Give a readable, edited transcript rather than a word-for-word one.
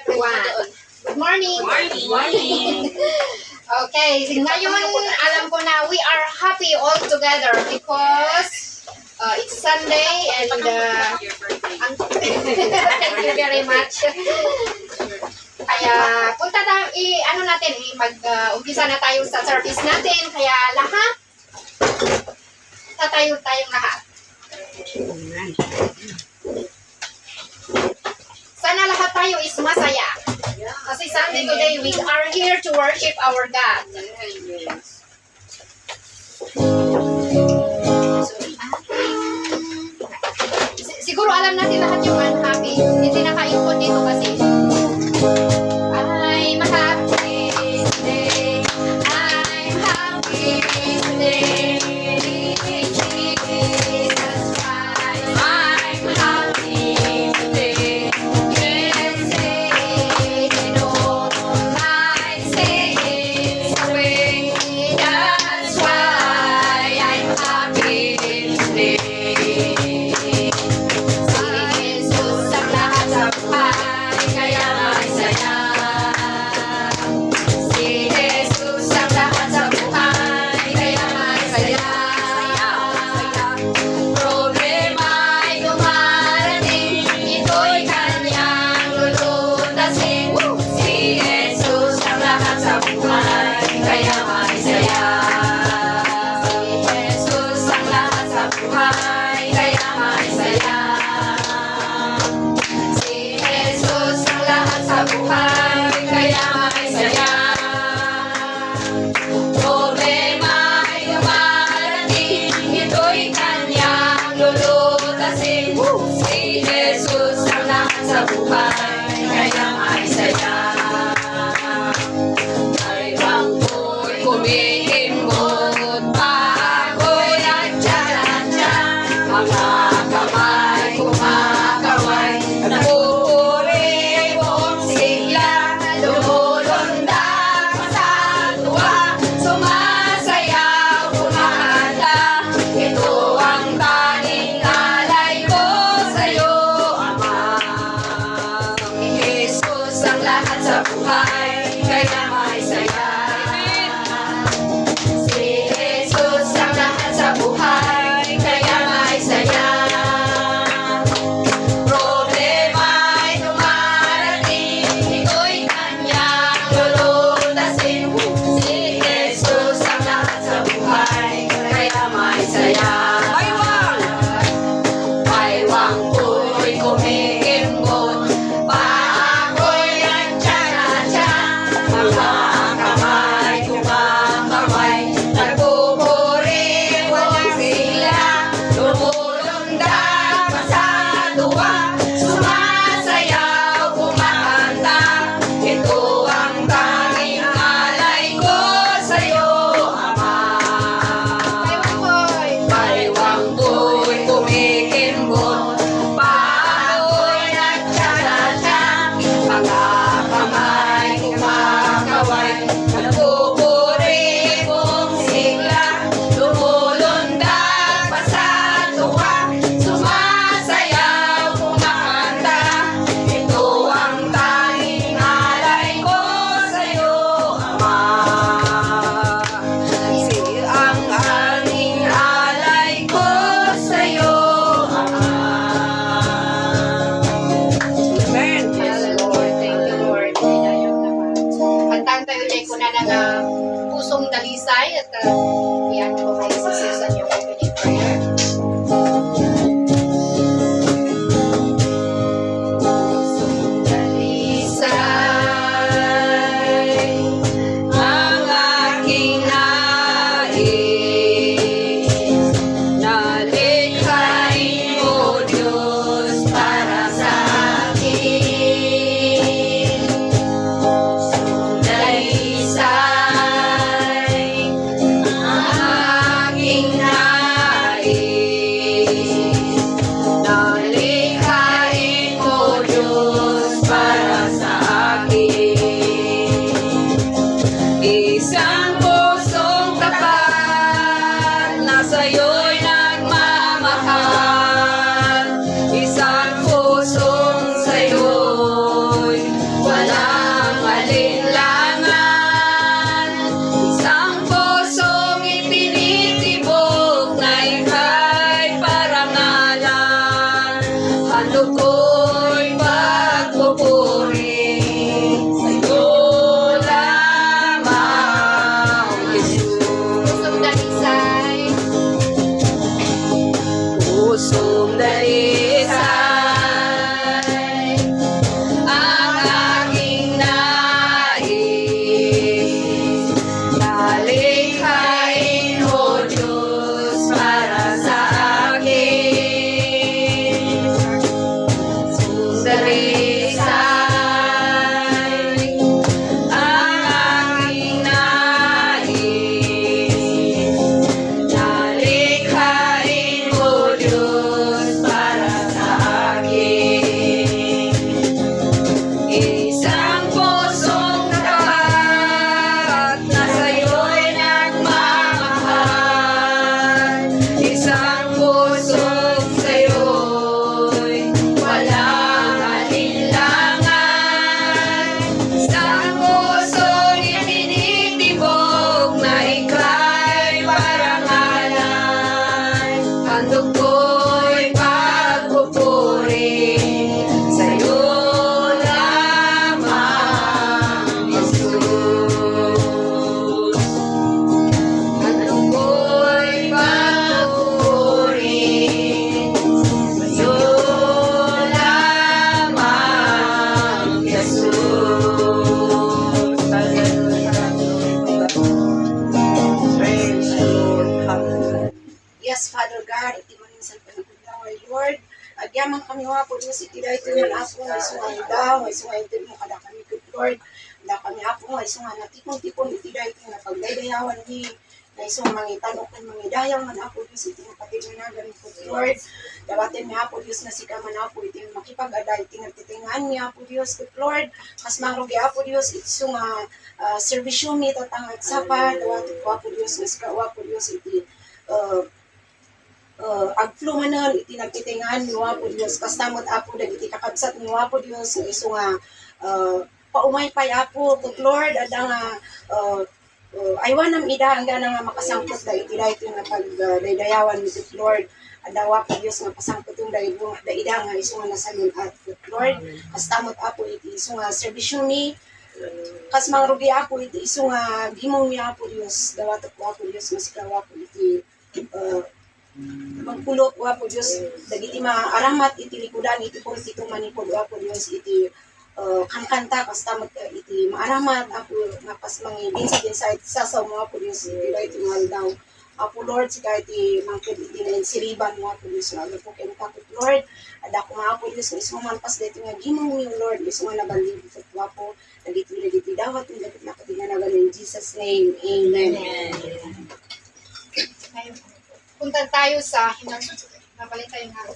everyone. Good morning. Morning. Okay, ngayon alam ko na we are happy all together because it's Sunday and thank you very much. Kaya punta tayo, ano natin, mag-umpisa na tayo sa service natin. Kaya lahat, tayong lahat. Sana lahat tayo is masaya. Kasi Sunday today, we are here to worship our God. Siguro alam natin lahat yung unhappy. Hindi naka-input dito kasi. I'm happy today. I'm happy today. Jesus Christ. I'm happy today. Yes, taking all my sins away. That's why I'm happy today. Pusong dalisay at yan po kayo sa inyong opening prayer. Pusong dalisay ang aking nais, nalikhain mo Diyos para sa akin. Pusong dalisay aking naman kami wapo Diyos iti daytoy man ako nga iso nga daw, iso nga iti mo kada kami good Lord. Da kami ako nga iso nga natipon-tipon iti daytoy nga pagdaydayawan ni na iso nga mangitanok kan mangidayaw man ako Diyos iti nga patignagan ko Lord. Dawatin mi ako Diyos na sika man ako iti makipag-aday iti nagtitingan niya ako Diyos good Lord. Mas mangrugi ako Diyos iso nga serbisyo mi tatangag sapa dawatin ko ako Diyos nga sika ako Diyos iti agflow manon iti nagtitingan ni wapo Dios kastamot apo dagiti kakabsat ni wapo Dios nga isu nga paumay pay apo good Lord ada nga aywanam ida hangga nga makasangkot da iti daytoy nga pagdaydayawan ni good Lord ada wapo Dios nga pasangkot yung ida nga isu nga nasalun at good Lord kastamot apo iti isu nga serbisyo ni kas mangrugi ako iti isu nga gimong mi apo Dios dawatok ko apo Dios masika wapo iti magpulot wapo Dios dagiti maaramat iti likudan iti politiko manipod wapo Dios iti kanta kastamot iti maaramat ako napas mangibin sa sasaw mo wapo Dios iti iti daw Apo Lord sika iti mangked iti siriban mo wapo Dios nga po ken kapit Lord ada ko nga wapo Dios ismo manpas dito nga gimong ni Lord ismo nga nabalib ket wapo dagiti dawat dagiti nakatinanagan in Jesus name amen. Punta tayo sa napalit tayo ng araw.